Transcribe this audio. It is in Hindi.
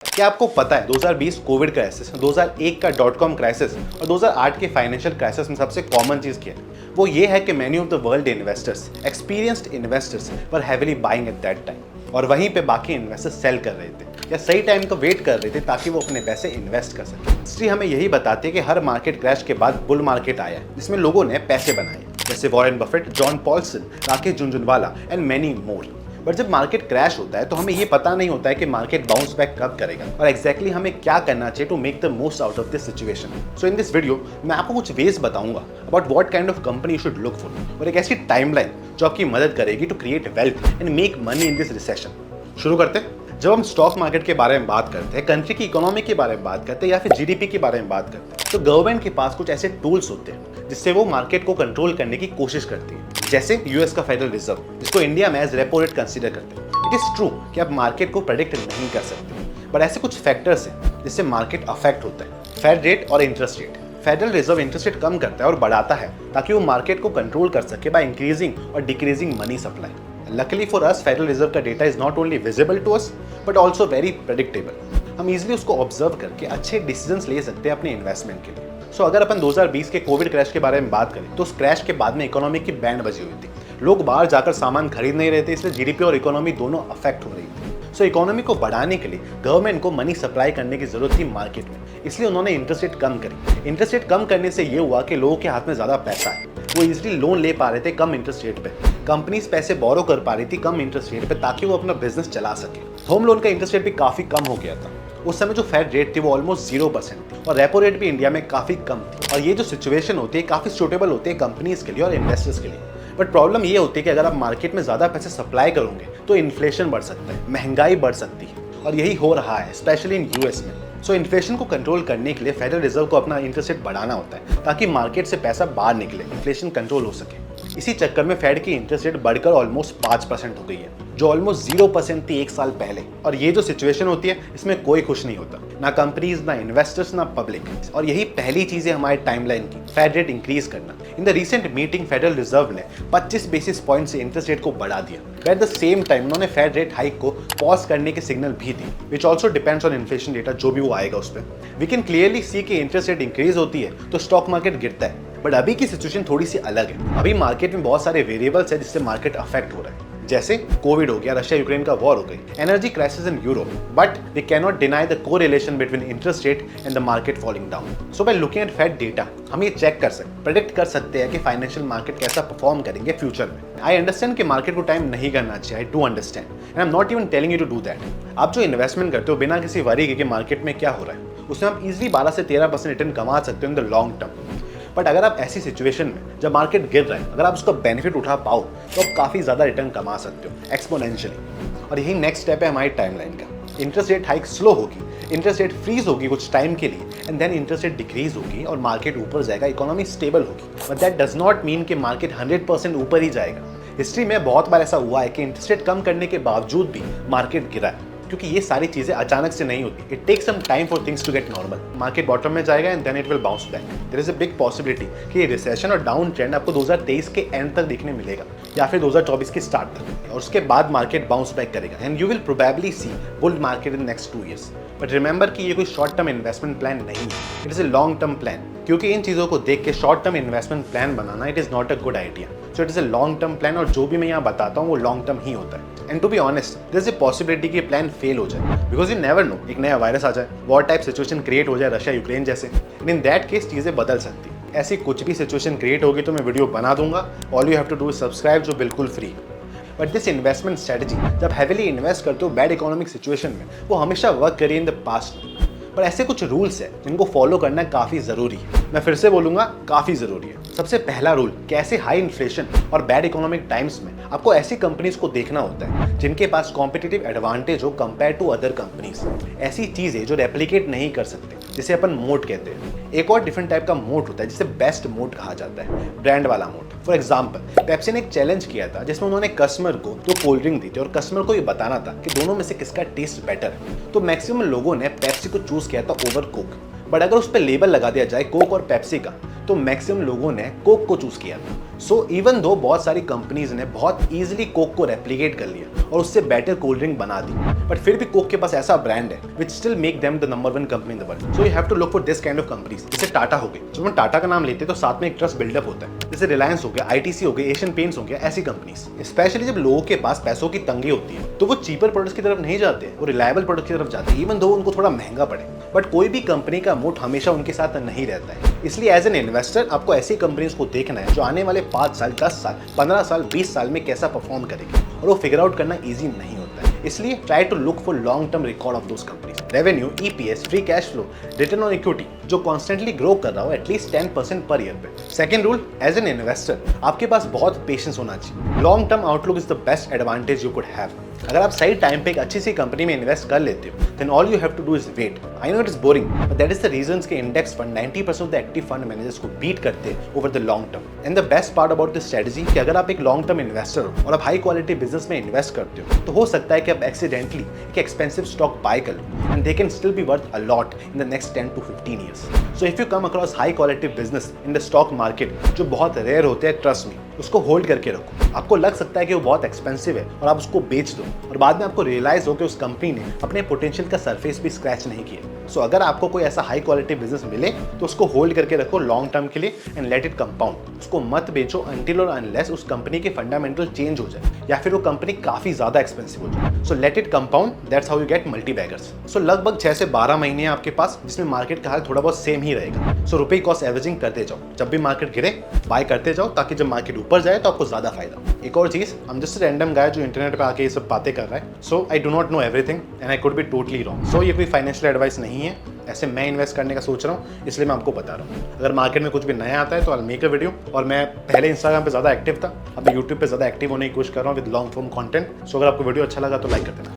क्या आपको पता है 2020 कोविड क्राइसिस, 2001 का .com क्राइसिस और 2008 के फाइनेंशियल क्राइसिस में सबसे कॉमन चीज क्या है? वो ये है कि many of the world investors, experienced investors were heavily buying at that time और वहीं पे बाकी इन्वेस्टर्स सेल कर रहे थे या सही टाइम का वेट कर रहे थे ताकि वो अपने पैसे इन्वेस्ट कर सके। हिस्ट्री हमें यही बताती है कि हर मार्केट क्रैश के बाद बुल मार्केट आया है जिसमें लोगों ने पैसे बनाए, जैसे Warren Buffett, John Poulsen, Rakesh Jhunjhunwala and many more. But जब मार्केट क्रैश होता है तो हमें ये पता नहीं होता है कि मार्केट बाउंस बैक कब करेगा और एग्जैक्टली हमें क्या करना चाहिए to make the most out of this situation. So in this video मैं आपको कुछ वेज बताऊंगा about what kind of company you should look for और एक ऐसी टाइमलाइन जो आपकी मदद करेगी to create wealth and make money in this recession. शुरू करते हैं। जब हम स्टॉक मार्केट के बारे में बात करते हैं, कंट्री की इकोनॉमी के बारे में बात करते हैं या फिर जीडीपी के बारे में बात करते हैं, तो गवर्नमेंट के पास कुछ ऐसे टूल्स होते हैं जिससे वो मार्केट को कंट्रोल करने की कोशिश करती है, जैसे यूएस का फेडरल रिजर्व, जिसको इंडिया में एज रेपो रेट कंसीडर करते हैं। इट इज ट्रू कि आप मार्केट को प्रेडिक्ट नहीं कर सकते, बट ऐसे कुछ फैक्टर्स हैं जिससे मार्केट अफेक्ट होता है। फेड रेट और interest rate. Federal reserve interest rate कम करता है और बढ़ाता है ताकि वो मार्केट को कंट्रोल कर सके बाय इंक्रीजिंग और decreasing money supply. Luckily for us, federal reserve का data is not only visible to us but also very predictable. हम इजिली उसको ऑब्जर्व करके अच्छे डिसीजंस ले सकते हैं अपने इन्वेस्टमेंट के लिए। सो अगर अपन 2020 के कोविड क्रैश के बारे में बात करें तो उस क्रैश के बाद में इकोनॉमी की बैंड बजी हुई थी। लोग बाहर जाकर सामान खरीद नहीं रहे थे, इसलिए जीडीपी और इकोनॉमी दोनों अफेक्ट हो रही थी। सो इकोनॉमी को बढ़ाने के लिए गवर्नमेंट को मनी सप्लाई करने की जरूरत थी मार्केट में, इसलिए उन्होंने इंटरेस्ट रेट कम करी। इंटरेस्ट रेट कम करने से ये हुआ कि लोगों के हाथ में ज्यादा पैसा है, वो इजीली लोन ले पा रहे थे कम इंटरेस्ट रेट पे। कंपनीज पैसे बोरो कर पा रही थी कम इंटरेस्ट रेट पे ताकि वो अपना बिजनेस चला सके। होम लोन का इंटरेस्ट रेट भी काफी कम हो गया था। उस समय जो फेड रेट थी वो ऑलमोस्ट 0% थी और रेपो रेट भी इंडिया में काफी कम थी। और ये जो सिचुएशन होती है काफी सूटेबल होती है कंपनीज के लिए और इन्वेस्टर्स के लिए। बट प्रॉब्लम ये होती है कि अगर आप मार्केट में ज्यादा पैसे सप्लाई करोगे तो इन्फ्लेशन बढ़ सकता है, महंगाई बढ़ सकती है और यही हो रहा है स्पेशली इन यूएस में। सो इन्फ्लेशन को कंट्रोल करने के लिए फेडरल रिजर्व को अपना इंटरेस्ट रेट बढ़ाना होता है ताकि मार्केट से पैसा बाहर निकले, इन्फ्लेशन कंट्रोल हो सके। इसी चक्कर में फेड की इंटरेस्ट रेट बढ़कर ऑलमोस्ट 5% हो गई है, जो ऑलमोस्ट 0% थी एक साल पहले। और ये जो सिचुएशन होती है इसमें कोई खुश नहीं होता, ना कंपनीज, ना इन्वेस्टर्स, ना पब्लिक। और यही पहली चीज है हमारे टाइमलाइन की, फेड रेट इंक्रीज करना। In the recent meeting federal reserve ने 25 बेसिस पॉइंट से इंटरेस्ट रेट को बढ़ा दिया। एट द सेम टाइम उन्होंने फेड रेट हाइक को पॉज करने के सिग्नल भी दी, which also depends on inflation data, जो भी वो आएगा उस पर। वी कैन क्लियरली सी कि इंटरेस्ट रेट इंक्रीज होती है तो स्टॉक मार्केट गिरता है। बट अभी की सिचुएशन थोड़ी सी अलग है। अभी मार्केट में बहुत सारे वेरिएबल्स है जिससे मार्केट अफेक्ट हो रहा है, जैसे कोविड हो गया, रशिया यूक्रेन का वॉर हो गई, energy crisis in Europe. But we can not deny the correlation between interest rate and the market falling down. So by looking at fed data हम ये चेक कर सकते, प्रेडिक्ट कर सकते हैं कि फाइनेंशियल मार्केट कैसा परफॉर्म करेंगे फ्यूचर में। आई अंडरस्टैंड कि मार्केट को टाइम नहीं करना चाहिए, I do understand and I am not even telling you to do that. आप जो इन्वेस्टमेंट करते हो बिना किसी वरी के कि मार्केट में क्या हो रहा है, उसमें आप इजिली 12 से 13% रिटर्न कमा सकते हो in the long term. But अगर आप ऐसी सिचुएशन में जब मार्केट गिर रहा है अगर आप उसका बेनिफिट उठा पाओ तो आप काफी ज्यादा रिटर्न कमा सकते हो एक्सपोनेंशियली। और यही नेक्स्ट स्टेप है हमारी टाइमलाइन का। इंटरेस्ट रेट हाइक स्लो होगी, इंटरेस्ट रेट फ्रीज होगी कुछ टाइम के लिए and then interest rate decrease होगी और मार्केट ऊपर जाएगा, इकोनॉमी स्टेबल होगी। But that does not mean कि मार्केट 100% ऊपर ही जाएगा। हिस्ट्री में बहुत बार ऐसा हुआ है कि इंटरेस्ट रेट कम करने के बावजूद भी मार्केट गिरा है, क्योंकि ये सारी चीजें अचानक से नहीं होती। It takes some time for things to get normal. Market bottom में जाएगा and then it will bounce back. There is a big possibility कि ये रिसेशन और डाउन ट्रेंड आपको 2023 के एंड तक देखने मिलेगा या फिर 2024 के स्टार्ट तक, और उसके बाद मार्केट बाउंस बैक करेगा and you will probably see bull market in next 2 years। But remember कि ये कोई शॉर्ट टर्म इन्वेस्टमेंट प्लान नहीं है, it is a long term plan. क्योंकि इन चीज़ों को देख के शॉर्ट टर्म इन्वेस्टमेंट प्लान बनाना it is not a good idea. So it is a long term plan और जो भी मैं यहाँ बताता हूँ वो लॉन्ग टर्म ही होता है। And to be honest there is a possibility कि प्लान फेल हो जाए, बिकॉज यू नेवर नो, एक नया वायरस आ जाए, वॉर टाइप सिचुएशन क्रिएट हो जाए रशिया यूक्रेन जैसे, एंड इन दैट केस चीज़ें बदल सकती है। ऐसी कुछ भी सिचुएशन क्रिएट होगी तो मैं वीडियो बना दूंगा। All you have to do subscribe, जो बिल्कुल free. But this investment strategy जब हैवीली इन्वेस्ट करते हो बैड इकोनॉमिक सिचुएशन में, वो हमेशा वर्क करी इन द पास्ट। पर ऐसे कुछ रूल्स है जिनको फॉलो करना काफी जरूरी है। मैं फिर से बोलूंगा, काफी जरूरी है। सबसे पहला रूल, कैसे हाई इन्फ्लेशन और बैड इकोनॉमिक टाइम्स में आपको ऐसी कंपनीज को देखना होता है जिनके पास कॉम्पिटिटिव एडवांटेज हो कंपेयर टू अदर कंपनीज। ऐसी चीजें जो रेप्लिकेट नहीं कर सकते, जिसे अपन मोट कहते हैं। एक और डिफरेंट टाइप का मोट होता है जिसे बेस्ट मोट कहा जाता है, ब्रांड वाला मोट। फॉर एग्जाम्पल पेप्सी ने एक चैलेंज किया था जिसमें उन्होंने कस्टमर को 2 कोल्ड ड्रिंक दी थी और कस्टमर को ये बताना था कि दोनों में से किसका टेस्ट बेटर है। तो मैक्सिमम लोगों ने पेप्सी को चूज किया था ओवर कोक। बट अगर उस पर लेबल लगा दिया जाए कोक और पेप्सी का, तो मैक्सिमम लोगों ने कोक को चूज किया था। सो इवन दो बहुत सारी कंपनीज ने बहुत इजीली कोक को रेप्लिकेट कर लिया और उससे बेटर कोल्ड ड्रिंक बना दी, बट फिर भी कोक के पास ऐसा ब्रांड है which still make them the number 1 company in the world. So you have to look for this kind of companies. जैसे टाटा हो गई, जब हम टाटा का नाम लेते हैं तो साथ में एक ट्रस्ट बिल्डअप होता है। जैसे रिलायंस हो गया, आईटीसी हो गया, एशियन पेंट्स हो गया, ऐसी कंपनीज। स्पेशली जब लोगों के पास पैसों की तंगी होती है तो वो चीपर प्रोडक्ट्स की तरफ नहीं जाते, वो रिलायबल प्रोडक्ट की तरफ जाते हैं, इवन दो उनको थोड़ा महंगा पड़े। बट कोई भी कंपनी का मोट हमेशा उनके साथ नहीं रहता है। इसलिए एज एन इन्वेस्टर आपको ऐसी कंपनीज को देखना है जो आने वाले 5 साल, 10 साल, 15 साल, 20 साल में कैसा परफॉर्म करेगी, और वो फिगर आउट करना ईजी नहीं होता है। इसलिए try to look for long term record of those companies, revenue, EPS, free cash flow, return on equity जो कॉन्स्टेंटली ग्रो कर रहा हो एटलीस्ट 10% पर ईयर पे। Second rule, as an investor आपके पास बहुत पेशेंस होना चाहिए। Long term outlook is the best advantage you could have. अगर आप सही टाइम पे एक अच्छी सी कंपनी में इन्वेस्ट कर लेते हो, then all you have to do is wait. I know it is boring, but that is the reasons के index fund 90% of the active fund managers को बीट करते हैं over the long term. And the best part about this strategy कि अगर आप एक लॉन्ग टर्म इन्वेस्टर हो और आप हाई क्वालिटी बिजनेस में इन्वेस्ट करते हो, तो हो सकता है कि आप एक्सीडेंटली एक एक्सपेंसिव स्टॉक बाय कर लो and they can still be worth a lot in the next 10 to 15 years. So if you come across high quality business in the stock market जो बहुत रेयर होते हैं, ट्रस्ट मी, उसको होल्ड करके रखो। आपको लग सकता है कि वो बहुत एक्सपेंसिव है और आप उसको बेच दो और बाद में आपको रियलाइज हो कि उस कंपनी ने अपने पोटेंशियल का सरफेस भी स्क्रैच नहीं किया। सो अगर आपको कोई ऐसा हाई क्वालिटी बिजनेस मिले तो उसको होल्ड करके रखो लॉन्ग टर्म के लिए एंड लेट इट कंपाउंड। उसको मत बेचो अनटिल और अनलेस उस कंपनी के फंडामेंटल चेंज हो जाए या फिर वो कंपनी काफी ज्यादा एक्सपेंसिव हो जाए। So let it compound, that's how you get multi baggers. So लगभग 6 से 12 महीने आपके पास जिसमें मार्केट का हाल थोड़ा बहुत सेम ही रहेगा। सो रुपए कॉस्ट एवरेजिंग करते जाओ, जब भी मार्केट गिरे बाय करते जाओ ताकि जब मार्केट ऊपर जाए तो आपको ज्यादा फायदा। एक और चीज, आई एम जस्ट रैंडम गाय जो इंटरनेट पे आके ये सब बातें कर रहा है। So I do not know everything and I could be totally wrong. So ये कोई फाइनेंशियल एडवाइस नहीं है, ऐसे मैं इन्वेस्ट करने का सोच रहा हूँ इसलिए मैं आपको बता रहा हूँ। अगर मार्केट में कुछ भी नया आता है तो आई मेक अ वीडियो। और मैं पहले इंस्टाग्राम पे ज़्यादा एक्टिव था, अभी यूट्यूब पे ज़्यादा एक्टिव होने की कोशिश कर रहा हूँ विद लॉन्ग फॉर्म कंटेंट। सो अगर आपको वीडियो अच्छा लगा तो लाइक कर देना।